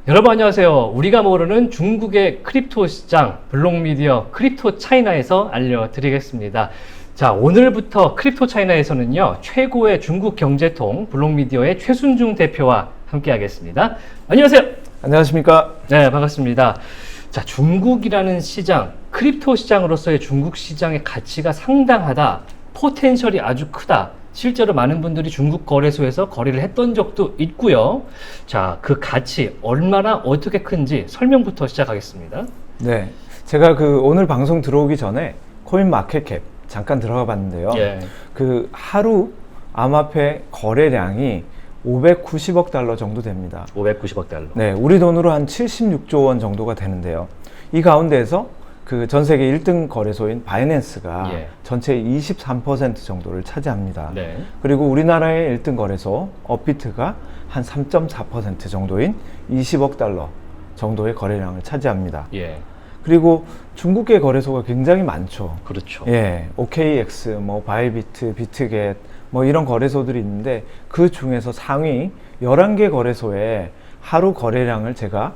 여러분 안녕하세요. 우리가 모르는 중국의 크립토 시장, 블록미디어 크립토 차이나에서 알려드리겠습니다. 자, 오늘부터 크립토 차이나에서는요, 최고의 중국 경제통 블록미디어의 최순중 대표와 함께 하겠습니다. 안녕하세요. 안녕하십니까? 네, 반갑습니다. 자, 중국이라는 시장, 크립토 시장으로서의 중국 시장의 가치가 상당하다, 포텐셜이 아주 크다. 실제로 많은 분들이 중국 거래소에서 거래를 했던 적도 있고요. 자, 그 가치 얼마나 어떻게 큰지 설명부터 시작하겠습니다. 네, 제가 오늘 방송 들어오기 전에 코인 마켓캡 잠깐 들어가 봤는데요. 예. 하루 암호화폐 거래량이 590억 달러 정도 됩니다. 590억 달러. 네, 우리 돈으로 한 76조 원 정도가 되는데요. 이 가운데에서 전 세계 1등 거래소인 바이낸스가 전체의 23% 정도를 차지합니다. 네. 그리고 우리나라의 1등 거래소 업비트가 한 3.4% 정도인 20억 달러 정도의 거래량을 차지합니다. 예. 그리고 중국계 거래소가 굉장히 많죠. 그렇죠. 예, OKX, 바이비트, 비트겟, 이런 거래소들이 있는데 그 중에서 상위 11개 거래소의 하루 거래량을 제가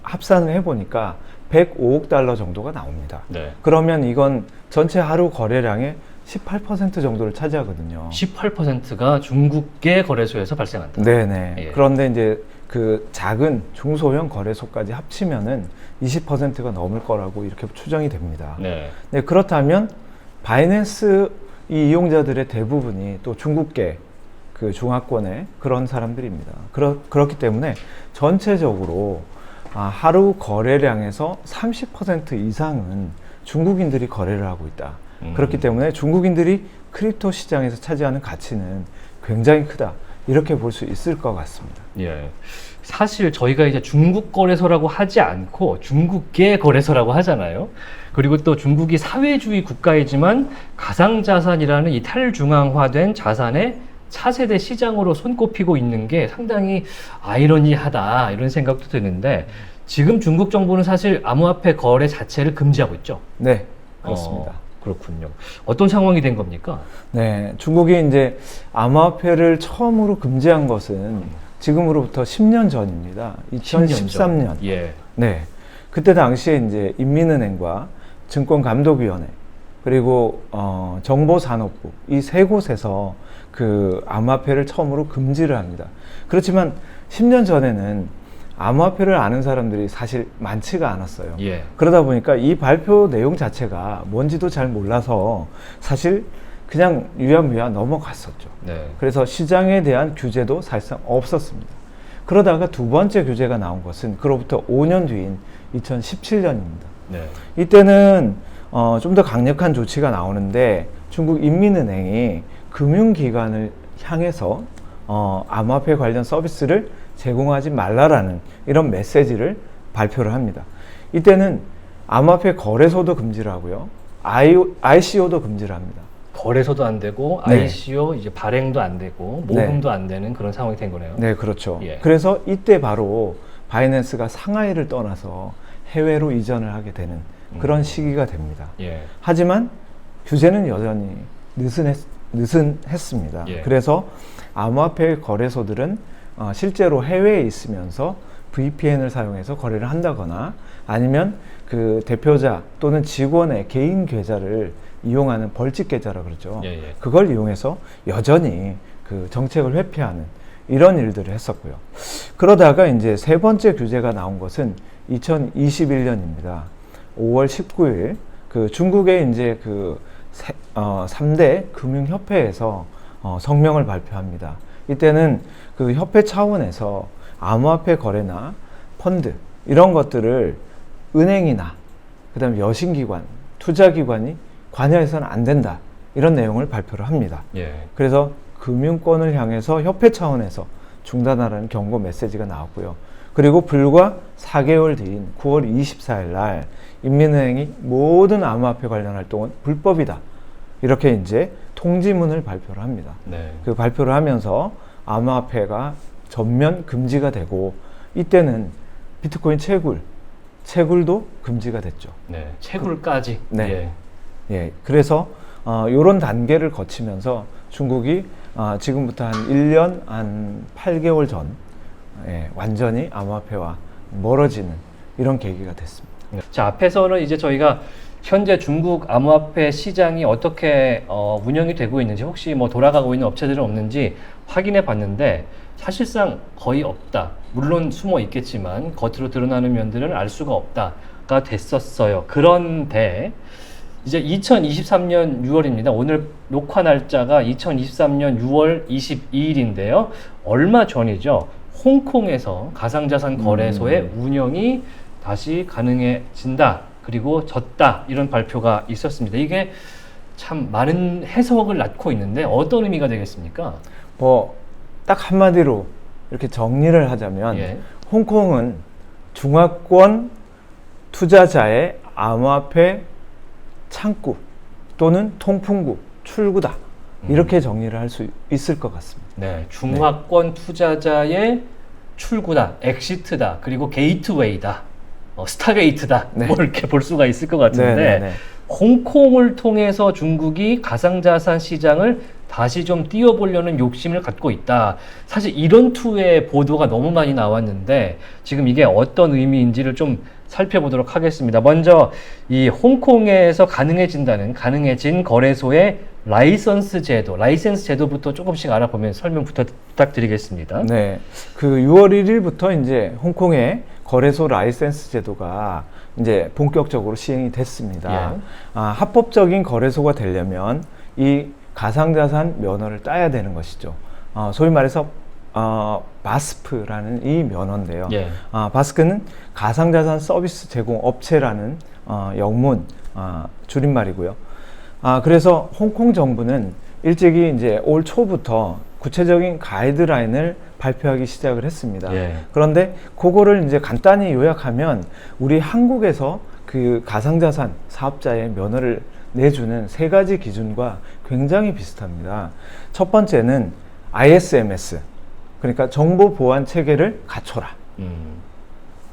합산을 해보니까 105억 달러 정도가 나옵니다. 네. 그러면 이건 전체 하루 거래량의 18% 정도를 차지하거든요. 18%가 중국계 거래소에서 발생한다. 네네. 예. 그런데 이제 작은 중소형 거래소까지 합치면은 20%가 넘을 거라고 이렇게 추정이 됩니다. 네. 네, 그렇다면 바이낸스 이 이용자들의 대부분이 또 중국계 중화권의 그런 사람들입니다. 그렇기 때문에 전체적으로 하루 거래량에서 30% 이상은 중국인들이 거래를 하고 있다. 그렇기 때문에 중국인들이 크립토 시장에서 차지하는 가치는 굉장히 크다. 이렇게 볼 수 있을 것 같습니다. 예. 사실 저희가 이제 중국 거래소라고 하지 않고 중국계 거래소라고 하잖아요. 그리고 또 중국이 사회주의 국가이지만 가상자산이라는 이 탈중앙화된 자산의 차세대 시장으로 손꼽히고 있는 게 상당히 아이러니하다 이런 생각도 드는데 지금 중국 정부는 사실 암호화폐 거래 자체를 금지하고 있죠. 네, 그렇습니다. 그렇군요. 어떤 상황이 된 겁니까? 네, 중국이 이제 암호화폐를 처음으로 금지한 것은 지금으로부터 10년 전입니다. 2013년. 예. 네, 그때 당시에 이제 인민은행과 증권감독위원회 그리고 정보산업부 이 세 곳에서 암호화폐를 처음으로 금지를 합니다. 그렇지만 10년 전에는 암호화폐를 아는 사람들이 사실 많지가 않았어요. 예. 그러다 보니까 이 발표 내용 자체가 뭔지도 잘 몰라서 사실 그냥 유야무야 넘어갔었죠. 네. 그래서 시장에 대한 규제도 사실상 없었습니다. 그러다가 두 번째 규제가 나온 것은 그로부터 5년 뒤인 2017년입니다. 네. 이때는 좀 더 강력한 조치가 나오는데 중국 인민은행이 금융기관을 향해서 암호화폐 관련 서비스를 제공하지 말라라는 이런 메시지를 발표를 합니다. 이때는 암호화폐 거래소도 금지를 하고요. ICO도 금지를 합니다. 거래소도 안 되고 네. ICO 이제 발행도 안 되고 모금도 안 되는 그런 상황이 된 거네요. 네, 그렇죠. 예. 그래서 이때 바로 바이낸스가 상하이를 떠나서 해외로 이전을 하게 되는 그런 시기가 됩니다. 예. 하지만 규제는 여전히 느슨했습니다. 예. 그래서 암호화폐 거래소들은 실제로 해외에 있으면서 VPN을 사용해서 거래를 한다거나 아니면 대표자 또는 직원의 개인 계좌를 이용하는 벌집 계좌라 그러죠. 예. 그걸 이용해서 여전히 정책을 회피하는 이런 일들을 했었고요. 그러다가 이제 세 번째 규제가 나온 것은 2021년입니다. 5월 19일 중국의 이제 3대 금융협회에서 성명을 발표합니다. 이때는 협회 차원에서 암호화폐 거래나 펀드 이런 것들을 은행이나 그다음에 여신기관, 투자기관이 관여해서는 안 된다 이런 내용을 발표를 합니다. 예. 그래서 금융권을 향해서 협회 차원에서 중단하라는 경고 메시지가 나왔고요. 그리고 불과 4개월 뒤인 9월 24일 날 인민은행이 모든 암호화폐 관련 활동은 불법이다. 이렇게 이제 통지문을 발표를 합니다. 네. 그 발표를 하면서 암호화폐가 전면 금지가 되고 이때는 비트코인 채굴도 금지가 됐죠. 네. 채굴까지. 네. 예. 그래서 이런 단계를 거치면서 중국이 지금부터 한 1년 한 8개월 전 예, 완전히 암호화폐와 멀어지는 이런 계기가 됐습니다. 자, 앞에서는 이제 저희가 현재 중국 암호화폐 시장이 어떻게 운영이 되고 있는지, 혹시 뭐 돌아가고 있는 업체들은 없는지 확인해 봤는데 사실상 거의 없다. 물론 숨어 있겠지만 겉으로 드러나는 면들은 알 수가 없다가 됐었어요. 그런데 이제 2023년 6월입니다. 오늘 녹화 날짜가 2023년 6월 22일인데요. 얼마 전이죠. 홍콩에서 가상자산 거래소의 운영이 다시 가능해진다. 그리고 졌다. 이런 발표가 있었습니다. 이게 참 많은 해석을 낳고 있는데 어떤 의미가 되겠습니까? 뭐 딱 한마디로 이렇게 정리를 하자면 예. 홍콩은 중화권 투자자의 암호화폐 창구 또는 통풍구, 출구다. 이렇게 정리를 할 수 있을 것 같습니다. 네, 중화권 투자자의 출구다, 엑시트다, 그리고 게이트웨이다, 스타게이트다, 네. 뭐 이렇게 볼 수가 있을 것 같은데 네, 네, 네. 홍콩을 통해서 중국이 가상자산 시장을 다시 좀 띄워보려는 욕심을 갖고 있다. 사실 이런 투의 보도가 너무 많이 나왔는데 지금 이게 어떤 의미인지를 좀 살펴보도록 하겠습니다. 먼저 이 홍콩에서 가능해진 거래소의 라이선스 제도부터 조금씩 알아보면 설명 부탁드리겠습니다. 네, 그 6월 1일부터 이제 홍콩의 거래소 라이센스 제도가 이제 본격적으로 시행이 됐습니다. 예. 합법적인 거래소가 되려면 이 가상자산 면허를 따야 되는 것이죠. 소위 말해서 바스프라는 이 면허인데요. 예. 바스크는 가상자산 서비스 제공 업체라는 영문 줄임말이고요. 그래서 홍콩 정부는 일찍이 이제 올 초부터 구체적인 가이드라인을 발표하기 시작을 했습니다. 예. 그런데 그거를 이제 간단히 요약하면 우리 한국에서 그 가상자산 사업자의 면허를 내주는 세 가지 기준과 굉장히 비슷합니다. 첫 번째는 ISMS, 그러니까 정보 보안 체계를 갖춰라.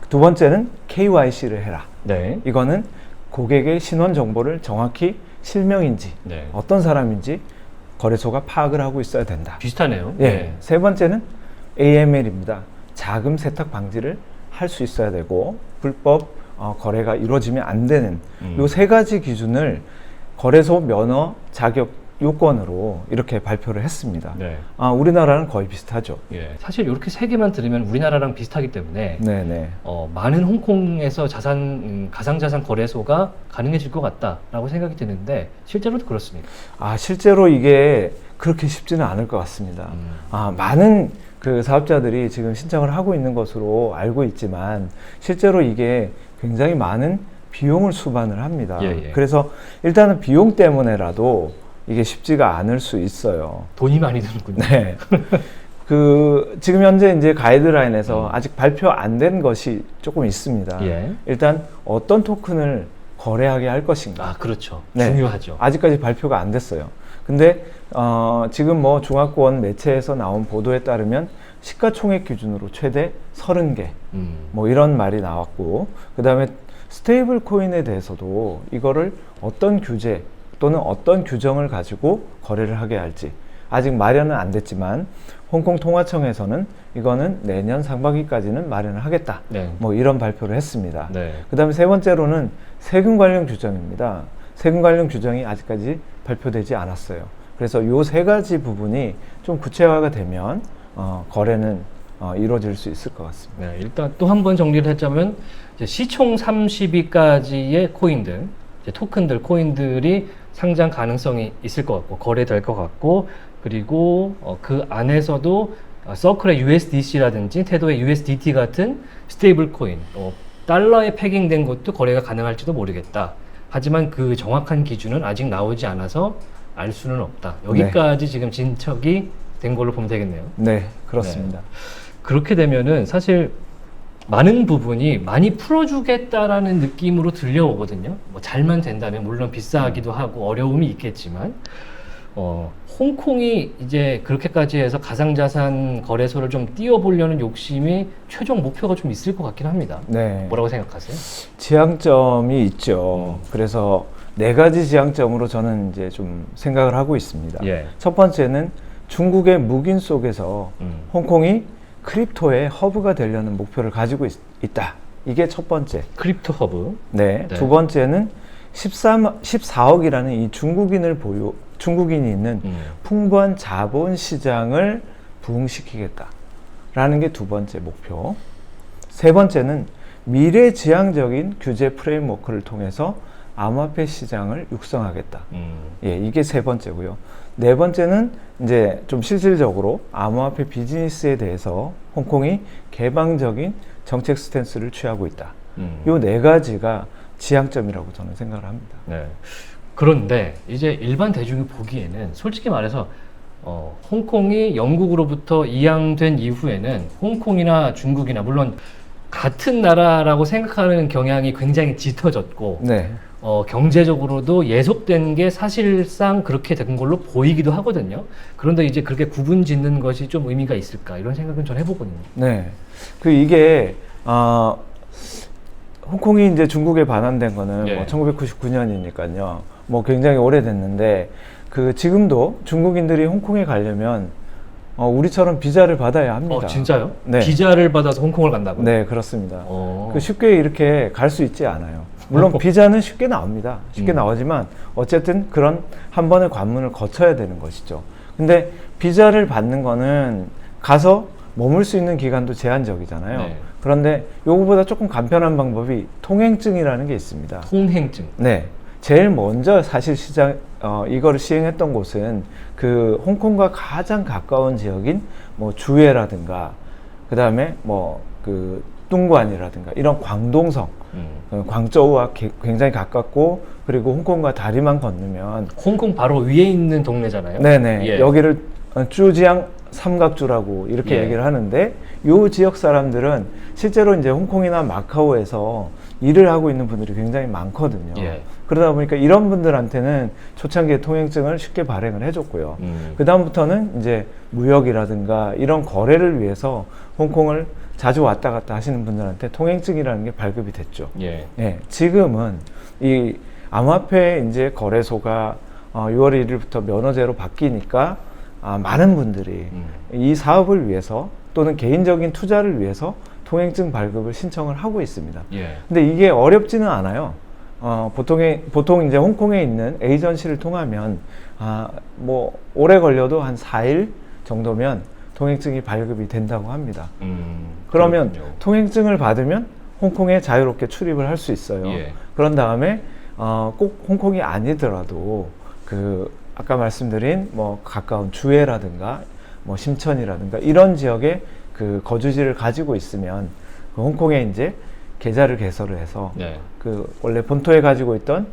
두 번째는 KYC를 해라. 네. 이거는 고객의 신원 정보를 정확히 실명인지 네. 어떤 사람인지 거래소가 파악을 하고 있어야 된다. 비슷하네요. 예. 네. 세 번째는 AML입니다. 자금 세탁 방지를 할 수 있어야 되고 불법 거래가 이루어지면 안 되는 요 세 가지 기준을 거래소 면허 자격 요건으로 이렇게 발표를 했습니다. 네. 우리나라는 거의 비슷하죠. 예. 사실 이렇게 세 개만 들으면 우리나라랑 비슷하기 때문에 네네. 많은 홍콩에서 가상자산 거래소가 가능해질 것 같다라고 생각이 드는데 실제로도 그렇습니까? 실제로 이게 그렇게 쉽지는 않을 것 같습니다. 많은 그 사업자들이 지금 신청을 하고 있는 것으로 알고 있지만 실제로 이게 굉장히 많은 비용을 수반을 합니다. 예. 그래서 일단은 비용 때문에라도 이게 쉽지가 않을 수 있어요. 돈이 많이 드는군요. 네. 지금 현재 이제 가이드라인에서 아직 발표 안 된 것이 조금 있습니다. 예. 일단 어떤 토큰을 거래하게 할 것인가. 그렇죠. 네. 중요하죠. 아직까지 발표가 안 됐어요. 근데 지금 뭐 중화권 매체에서 나온 보도에 따르면 시가총액 기준으로 최대 30개 뭐 이런 말이 나왔고, 그 다음에 스테이블 코인에 대해서도 이거를 어떤 규제 또는 어떤 규정을 가지고 거래를 하게 할지 아직 마련은 안 됐지만 홍콩 통화청에서는 이거는 내년 상반기까지는 마련을 하겠다. 네. 뭐 이런 발표를 했습니다. 네. 그 다음에 세 번째로는 세금 관련 규정입니다. 세금 관련 규정이 아직까지 발표되지 않았어요. 그래서 요 세 가지 부분이 좀 구체화가 되면 거래는 이루어질 수 있을 것 같습니다. 네, 일단 또 한 번 정리를 했자면 이제 시총 30위까지의 코인들, 토큰들, 코인들이 상장 가능성이 있을 것 같고 거래될 것 같고, 그리고 그 안에서도 서클의 USDC라든지 태도의 USDT 같은 스테이블 코인, 달러에 패깅된 것도 거래가 가능할지도 모르겠다. 하지만 그 정확한 기준은 아직 나오지 않아서 알 수는 없다. 여기까지 지금 진척이 된 걸로 보면 되겠네요. 네, 그렇습니다. 네. 그렇게 되면은 사실 많은 부분이 많이 풀어주겠다라는 느낌으로 들려오거든요. 뭐 잘만 된다면, 물론 비싸기도 하고 어려움이 있겠지만, 홍콩이 이제 그렇게까지 해서 가상자산 거래소를 좀 띄워보려는 욕심이 최종 목표가 좀 있을 것 같긴 합니다. 네. 뭐라고 생각하세요? 지향점이 있죠. 그래서 네 가지 지향점으로 저는 이제 좀 생각을 하고 있습니다. 예. 첫 번째는 중국의 묵인 속에서 홍콩이 크립토의 허브가 되려는 목표를 가지고 있다. 이게 첫 번째. 크립토 허브. 네. 네. 두 번째는 14억이라는 이 중국인이 있는 풍부한 자본 시장을 부흥시키겠다라는 게 두 번째 목표. 세 번째는 미래지향적인 규제 프레임워크를 통해서 암호화폐 시장을 육성하겠다. 예, 이게 세 번째고요. 네 번째는 이제 좀 실질적으로 암호화폐 비즈니스에 대해서 홍콩이 개방적인 정책 스탠스를 취하고 있다. 요 네 가지가 지향점이라고 저는 생각을 합니다. 네. 그런데 이제 일반 대중이 보기에는 솔직히 말해서 홍콩이 영국으로부터 이양된 이후에는 홍콩이나 중국이나 물론 같은 나라라고 생각하는 경향이 굉장히 짙어졌고 네. 경제적으로도 예속된 게 사실상 그렇게 된 걸로 보이기도 하거든요. 그런데 이제 그렇게 구분 짓는 것이 좀 의미가 있을까 이런 생각은 전 해보거든요. 네. 이게 홍콩이 이제 중국에 반환된 거는 예. 뭐 1999년이니까요. 뭐 굉장히 오래됐는데 지금도 중국인들이 홍콩에 가려면 우리처럼 비자를 받아야 합니다. 진짜요? 네. 비자를 받아서 홍콩을 간다고요? 네, 그렇습니다. 어. 쉽게 이렇게 갈 수 있지 않아요. 물론 비자는 쉽게 나옵니다. 쉽게 나오지만 어쨌든 그런 한 번의 관문을 거쳐야 되는 것이죠. 근데 비자를 받는 거는 가서 머물 수 있는 기간도 제한적이잖아요. 네. 그런데 요거보다 조금 간편한 방법이 통행증이라는 게 있습니다. 통행증. 네. 제일 먼저 사실 이거를 시행했던 곳은 홍콩과 가장 가까운 지역인 뭐 주에라든가 그다음에 뚱관이라든가 이런 광동성, 광저우와 굉장히 가깝고 그리고 홍콩과 다리만 건너면 홍콩 바로 위에 있는 동네잖아요. 네네. 예. 여기를 쭈지양 삼각주라고 이렇게 예. 얘기를 하는데 요 지역 사람들은 실제로 이제 홍콩이나 마카오에서 일을 하고 있는 분들이 굉장히 많거든요. 예. 그러다 보니까 이런 분들한테는 초창기에 통행증을 쉽게 발행을 해줬고요. 그 다음부터는 이제 무역이라든가 이런 거래를 위해서 홍콩을 자주 왔다 갔다 하시는 분들한테 통행증이라는 게 발급이 됐죠. 예. 네, 지금은 이 암호화폐 이제 거래소가 6월 1일부터 면허제로 바뀌니까 많은 분들이 이 사업을 위해서 또는 개인적인 투자를 위해서 통행증 발급을 신청을 하고 있습니다. 예. 근데 이게 어렵지는 않아요. 보통 이제 홍콩에 있는 에이전시를 통하면 뭐 오래 걸려도 한 4일 정도면 통행증이 발급이 된다고 합니다. 그러면 그렇군요. 통행증을 받으면 홍콩에 자유롭게 출입을 할 수 있어요. 예. 그런 다음에 꼭 홍콩이 아니더라도 아까 말씀드린 뭐 가까운 주에라든가 뭐 심천이라든가 이런 지역에 거주지를 가지고 있으면 홍콩에 이제 계좌를 개설을 해서 네. 원래 본토에 가지고 있던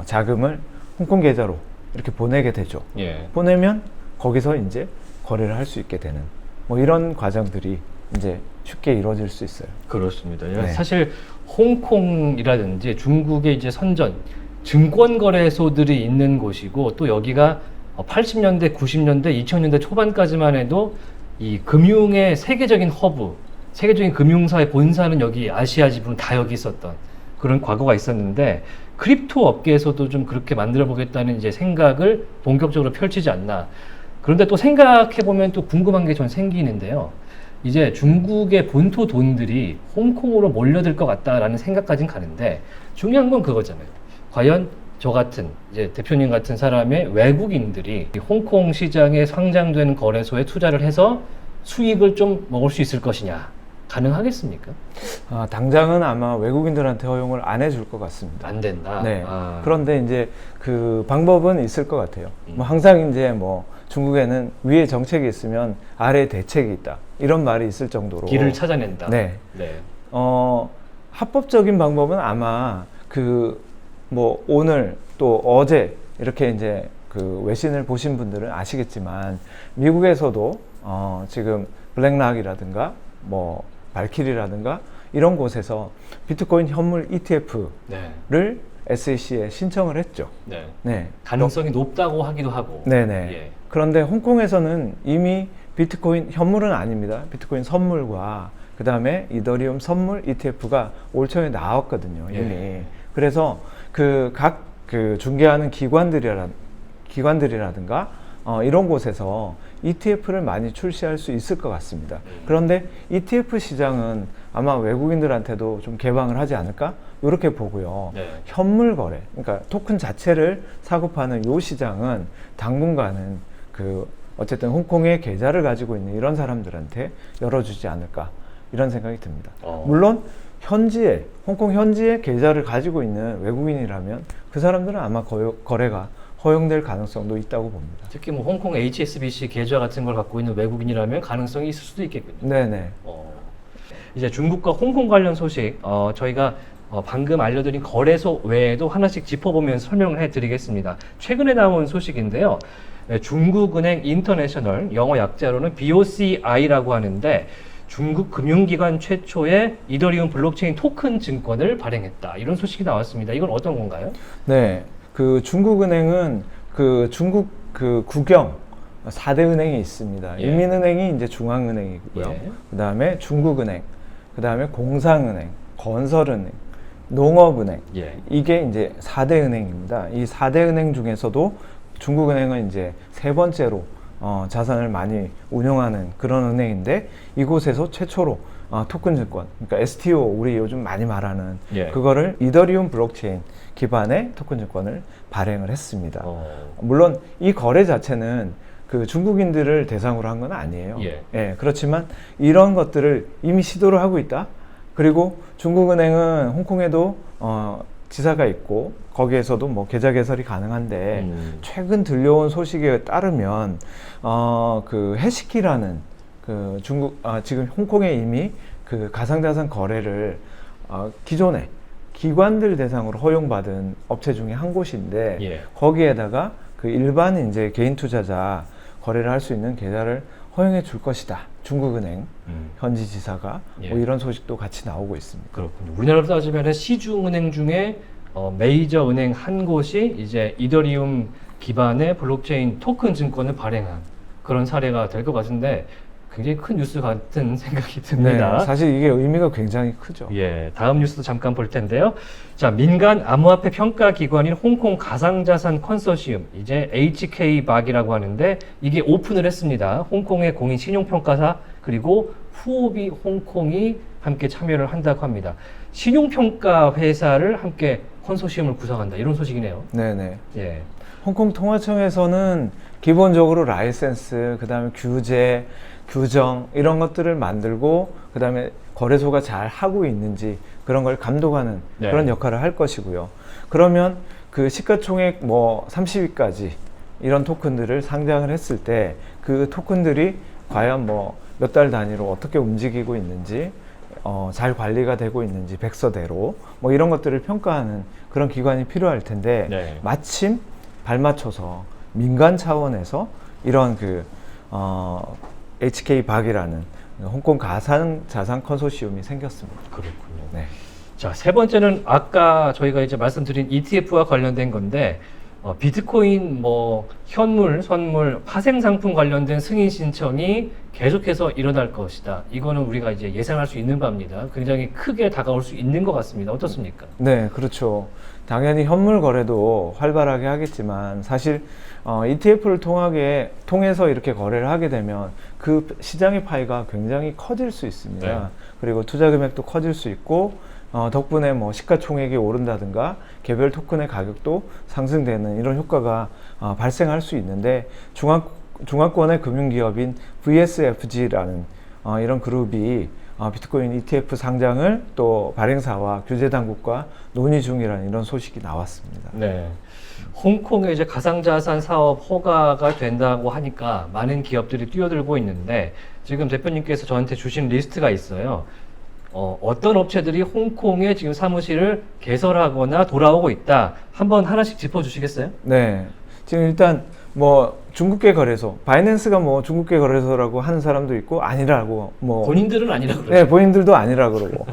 자금을 홍콩 계좌로 이렇게 보내게 되죠. 예. 보내면 거기서 이제 거래를 할 수 있게 되는 뭐 이런 과정들이 이제 쉽게 이루어질 수 있어요. 그렇습니다. 네. 사실 홍콩이라든지 중국의 이제 선전 증권 거래소들이 있는 곳이고 또 여기가 80년대, 90년대, 2000년대 초반까지만 해도 이 금융의 세계적인 허브, 세계적인 금융사의 본사는 여기 아시아 지분 다 여기 있었던 그런 과거가 있었는데 크립토 업계에서도 좀 그렇게 만들어 보겠다는 이제 생각을 본격적으로 펼치지 않나. 그런데 또 생각해 보면 또 궁금한 게 전 생기는데요. 이제 중국의 본토 돈들이 홍콩으로 몰려들 것 같다라는 생각까지는 가는데 중요한 건 그거잖아요. 과연 저 같은 이제 대표님 같은 사람의 외국인들이 홍콩 시장에 상장되는 거래소에 투자를 해서 수익을 좀 먹을 수 있을 것이냐? 가능하겠습니까? 당장은 아마 외국인들한테 허용을 안 해줄 것 같습니다. 안 된다. 네. 그런데 이제 방법은 있을 것 같아요. 뭐 항상 이제 뭐 중국에는 위에 정책이 있으면 아래에 대책이 있다. 이런 말이 있을 정도로 길을 찾아낸다. 네. 네. 합법적인 방법은 아마 뭐 오늘 또 어제 이렇게 이제 외신을 보신 분들은 아시겠지만 미국에서도 지금 블랙락이라든가 뭐 발키리라든가 이런 곳에서 비트코인 현물 ETF를 네. SEC에 신청을 했죠. 네. 네. 가능성이 높다고 하기도 하고. 네네. 예. 그런데 홍콩에서는 이미 비트코인 현물은 아닙니다. 비트코인 선물과 그 다음에 이더리움 선물 ETF가 올 초에 나왔거든요. 이미. 예. 그래서 각 중개하는 기관들이라든가 이런 곳에서 ETF를 많이 출시할 수 있을 것 같습니다. 그런데 ETF 시장은 아마 외국인들한테도 좀 개방을 하지 않을까? 이렇게 보고요. 네. 현물 거래, 그러니까 토큰 자체를 사고 파는 이 시장은 당분간은 어쨌든 홍콩에 계좌를 가지고 있는 이런 사람들한테 열어주지 않을까 이런 생각이 듭니다. 물론 홍콩 현지에 계좌를 가지고 있는 외국인이라면 그 사람들은 아마 거래가 허용될 가능성도 있다고 봅니다. 특히 뭐 홍콩 HSBC 계좌 같은 걸 갖고 있는 외국인이라면 가능성이 있을 수도 있겠군요. 네네. 이제 중국과 홍콩 관련 소식 저희가 방금 알려드린 거래소 외에도 하나씩 짚어보면서 설명을 해드리겠습니다. 최근에 나온 소식인데요. 중국은행 인터내셔널, 영어 약자로는 BOCI라고 하는데 중국 금융기관 최초의 이더리움 블록체인 토큰 증권을 발행했다. 이런 소식이 나왔습니다. 이건 어떤 건가요? 네, 중국은행은 중국 국영 4대 은행이 있습니다. 예. 인민은행이 이제 중앙은행이고요. 예. 그 다음에 중국은행, 그 다음에 공상은행, 건설은행, 농업은행. 예. 이게 이제 4대 은행입니다. 이 4대 은행 중에서도 중국은행은 이제 세 번째로 자산을 많이 운용하는 그런 은행인데 이곳에서 최초로 토큰 증권, 그러니까 STO 우리 요즘 많이 말하는 예. 그거를 이더리움 블록체인 기반의 토큰 증권을 발행을 했습니다. 물론 이 거래 자체는 중국인들을 대상으로 한 건 아니에요. 예. 그렇지만 이런 것들을 이미 시도를 하고 있다. 그리고 중국은행은 홍콩에도 지사가 있고 거기에서도 뭐 계좌 개설이 가능한데 최근 들려온 소식에 따르면 해시키라는 지금 홍콩에 이미 가상자산 거래를 기존에 기관들 대상으로 허용받은 업체 중에 한 곳인데 예. 거기에다가 일반 이제 개인 투자자 거래를 할 수 있는 계좌를 허용해 줄 것이다. 중국은행 현지 지사가 예. 뭐 이런 소식도 같이 나오고 있습니다. 그렇군요. 우리나라로 따지면 시중은행 중에 메이저 은행 한 곳이 이제 이더리움 기반의 블록체인 토큰 증권을 발행한 그런 사례가 될 것 같은데 굉장히 큰 뉴스 같은 생각이 듭니다. 네, 사실 이게 의미가 굉장히 크죠. 예, 다음 뉴스도 잠깐 볼 텐데요. 자, 민간 암호화폐 평가 기관인 홍콩 가상자산 컨소시엄, 이제 HK박이라고 하는데 이게 오픈을 했습니다. 홍콩의 공인 신용평가사 그리고 후오비 홍콩이 함께 참여를 한다고 합니다. 신용평가 회사를 함께 컨소시엄을 구성한다 이런 소식이네요. 네네. 예. 홍콩 통화청에서는 기본적으로 라이센스, 그 다음에 규제, 규정 이런 것들을 만들고 그 다음에 거래소가 잘 하고 있는지 그런 걸 감독하는 네. 그런 역할을 할 것이고요. 그러면 시가총액 30위까지 이런 토큰들을 상장을 했을 때 그 토큰들이 과연 몇 달 단위로 어떻게 움직이고 있는지 잘 관리가 되고 있는지 백서대로 이런 것들을 평가하는 그런 기관이 필요할 텐데 네. 마침 발맞춰서 민간 차원에서 이런 HK박이라는 홍콩 가상자산 컨소시엄이 생겼습니다. 그렇군요. 네. 자, 세 번째는 아까 저희가 이제 말씀드린 ETF와 관련된 건데 비트코인, 현물, 선물, 파생 상품 관련된 승인 신청이 계속해서 일어날 것이다. 이거는 우리가 이제 예상할 수 있는 바입니다. 굉장히 크게 다가올 수 있는 것 같습니다. 어떻습니까? 네, 그렇죠. 당연히 현물 거래도 활발하게 하겠지만 사실 ETF를 통해서 이렇게 거래를 하게 되면 그 시장의 파이가 굉장히 커질 수 있습니다. 네. 그리고 투자 금액도 커질 수 있고 덕분에 시가총액이 오른다든가 개별 토큰의 가격도 상승되는 이런 효과가 발생할 수 있는데 중앙권의 금융기업인 VSFG라는 이런 그룹이 비트코인 ETF 상장을 또 발행사와 규제 당국과 논의 중이라는 이런 소식이 나왔습니다. 네. 홍콩에 이제 가상자산 사업 허가가 된다고 하니까 많은 기업들이 뛰어들고 있는데 지금 대표님께서 저한테 주신 리스트가 있어요. 어떤 업체들이 홍콩에 지금 사무실을 개설하거나 돌아오고 있다. 한번 하나씩 짚어주시겠어요? 네. 지금 일단 중국계 거래소, 바이낸스가 중국계 거래소라고 하는 사람도 있고 아니라고 본인들은 아니라고 그러죠. 네, 본인들도 아니라 그러고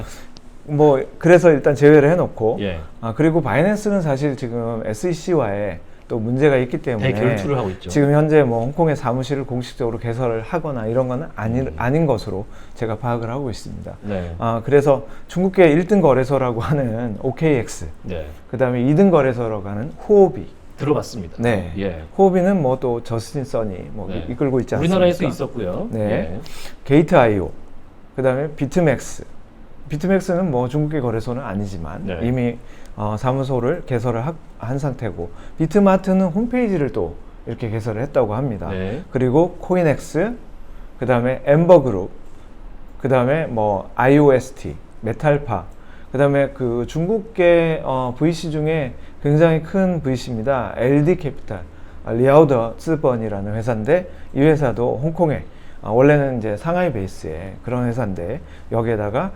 그래서 일단 제외를 해놓고 예. 그리고 바이낸스는 사실 지금 SEC와의 또 문제가 있기 때문에 대결투를 하고 있죠. 지금 현재 홍콩의 사무실을 공식적으로 개설을 하거나 이런 건 아닌 것으로 제가 파악을 하고 있습니다. 네. 그래서 중국계 1등 거래소라고 하는 OKX, 네. 그 다음에 2등 거래소라고 하는 후오비, 들어봤습니다. 네. 예. 호비는 뭐 또 저스틴 써니 뭐 네. 이끌고 있지 않습니까? 우리나라에도 있었고요. 네. 예. 게이트.io, 그다음에 비트맥스. 비트맥스는 뭐 중국계 거래소는 아니지만 네. 이미 사무소를 개설을 한 상태고, 비트마트는 홈페이지를 또 이렇게 개설을 했다고 합니다. 네. 그리고 코인엑스, 그다음에 엠버그룹, 그다음에 뭐 IOST, 메탈파, 그다음에 그 중국계 VC 중에 굉장히 큰 VC입니다. LD 캐피탈, 리아우더 쯔번이라는 회사인데, 이 회사도 홍콩에 원래는 이제 상하이 베이스의 그런 회사인데 여기에다가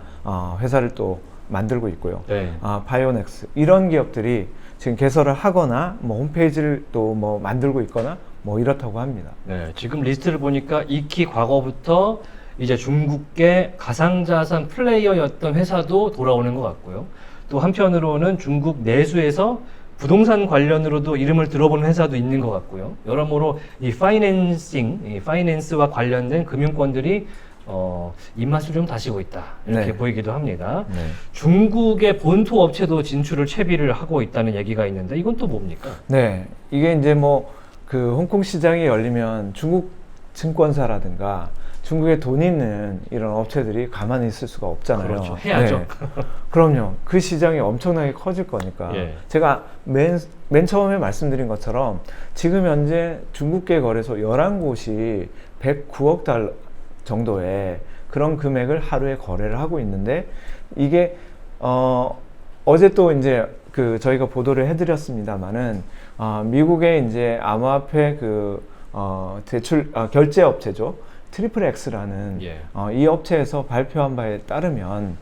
회사를 또 만들고 있고요. 네. 바이오넥스, 이런 기업들이 지금 개설을 하거나 뭐 홈페이지를 또 뭐 만들고 있거나 뭐 이렇다고 합니다. 네, 지금 리스트를 보니까 익히 과거부터 이제 중국계 가상자산 플레이어였던 회사도 돌아오는 것 같고요. 또 한편으로는 중국 내수에서 부동산 관련으로도 이름을 들어보는 회사도 있는 것 같고요. 여러모로 이 파이낸스와 관련된 금융권들이 입맛을 좀 다시고 있다, 이렇게 네. 보이기도 합니다. 네. 중국의 본토 업체도 진출을 채비를 하고 있다는 얘기가 있는데 이건 또 뭡니까? 네, 이게 이제 뭐 그 홍콩 시장이 열리면 중국 증권사라든가 중국에 돈 있는 이런 업체들이 가만히 있을 수가 없잖아요. 그렇죠. 해야죠. 네. 그럼요. 그 시장이 엄청나게 커질 거니까. 예. 제가 맨 처음에 말씀드린 것처럼 지금 현재 중국계 거래소 11곳이 109억 달러 정도의 그런 금액을 하루에 거래를 하고 있는데, 이게 어제 또 이제 그 저희가 보도를 해드렸습니다만은 미국의 이제 암호화폐 그 대출 결제 업체죠. 트리플 X라는 예. 이 업체에서 발표한 바에 따르면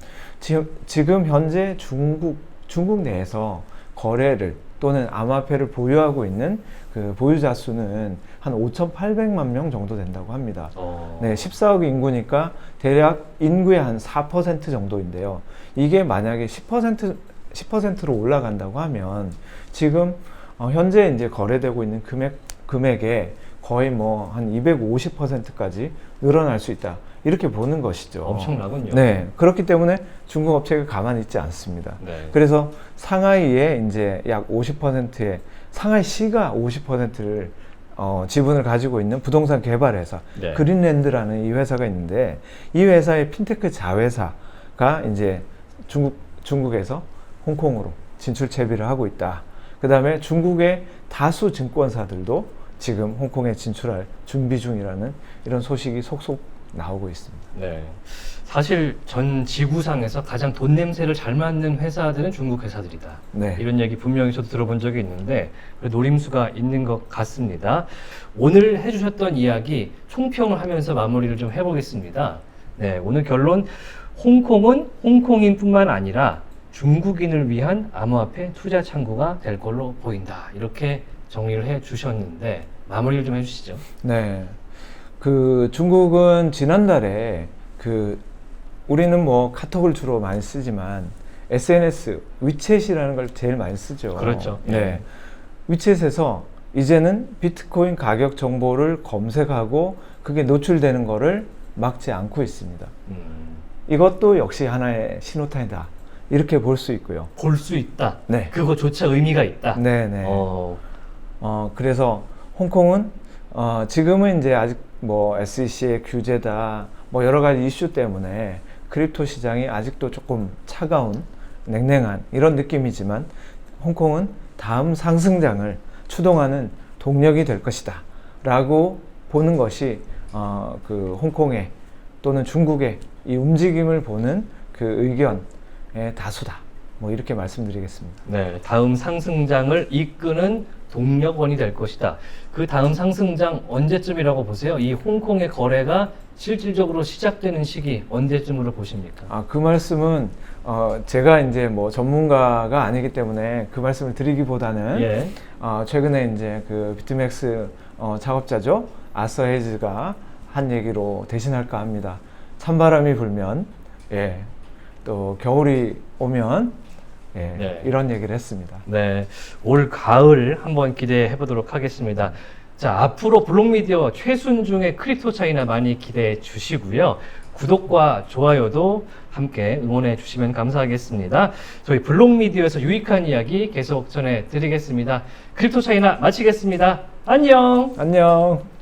지금 현재 중국 내에서 거래를 또는 암호화폐를 보유하고 있는 그 보유자 수는 한 5,800만 명 정도 된다고 합니다. 네, 14억 인구니까 대략 인구의 한 4% 정도인데요. 이게 만약에 10%로 올라간다고 하면 지금 현재 이제 거래되고 있는 금액의 거의 뭐 한 250%까지 늘어날 수 있다, 이렇게 보는 것이죠. 엄청나군요. 네, 그렇기 때문에 중국 업체가 가만히 있지 않습니다. 네. 그래서 상하이에 이제 약 50%의 상하이시가 50%를 지분을 가지고 있는 부동산 개발 회사 네. 그린랜드라는 이 회사가 있는데, 이 회사의 핀테크 자회사가 이제 중국에서 홍콩으로 진출 채비를 하고 있다. 그 다음에 중국의 다수 증권사들도 지금 홍콩에 진출할 준비 중이라는 이런 소식이 속속 나오고 있습니다. 네. 사실 전 지구상에서 가장 돈 냄새를 잘 맡는 회사들은 중국 회사들이다. 네. 이런 얘기 분명히 저도 들어본 적이 있는데 노림수가 있는 것 같습니다. 오늘 해주셨던 이야기 총평을 하면서 마무리를 좀 해보겠습니다. 네, 오늘 결론, 홍콩은 홍콩인뿐만 아니라 중국인을 위한 암호화폐 투자 창구가 될 걸로 보인다. 이렇게 정리를 해 주셨는데 마무리를 좀 해주시죠. 네. 그 중국은 지난달에 우리는 뭐 카톡을 주로 많이 쓰지만 SNS, 위챗이라는 걸 제일 많이 쓰죠. 그렇죠. 네. 위챗에서 이제는 비트코인 가격 정보를 검색하고 그게 노출되는 거를 막지 않고 있습니다. 이것도 역시 하나의 신호탄이다, 이렇게 볼 수 있고요. 볼 수 있다. 네. 그거조차 의미가 있다. 네네. 그래서 홍콩은 지금은 이제 아직 뭐 SEC의 규제다, 뭐 여러 가지 이슈 때문에 크립토 시장이 아직도 조금 차가운, 냉랭한 이런 느낌이지만, 홍콩은 다음 상승장을 추동하는 동력이 될 것이다 라고 보는 것이 그 홍콩의 또는 중국의 이 움직임을 보는 그 의견의 다수다, 뭐 이렇게 말씀드리겠습니다. 네, 다음 상승장을 이끄는 동력원이 될 것이다. 그 다음 상승장 언제쯤이라고 보세요? 이 홍콩의 거래가 실질적으로 시작되는 시기 언제쯤으로 보십니까? 그 말씀은 제가 이제 뭐 전문가가 아니기 때문에 그 말씀을 드리기보다는 예. 최근에 이제 그 비트맥스 작업자죠, 아서 헤이즈가 한 얘기로 대신할까 합니다. 찬바람이 불면, 예, 또 겨울이 오면, 예, 네. 이런 얘기를 했습니다. 네, 올 가을 한번 기대해 보도록 하겠습니다. 자, 앞으로 블록미디어 최순중의 크립토 차이나 많이 기대해 주시고요. 구독과 좋아요도 함께 응원해 주시면 감사하겠습니다. 저희 블록미디어에서 유익한 이야기 계속 전해드리겠습니다. 크립토 차이나 마치겠습니다. 안녕! 안녕.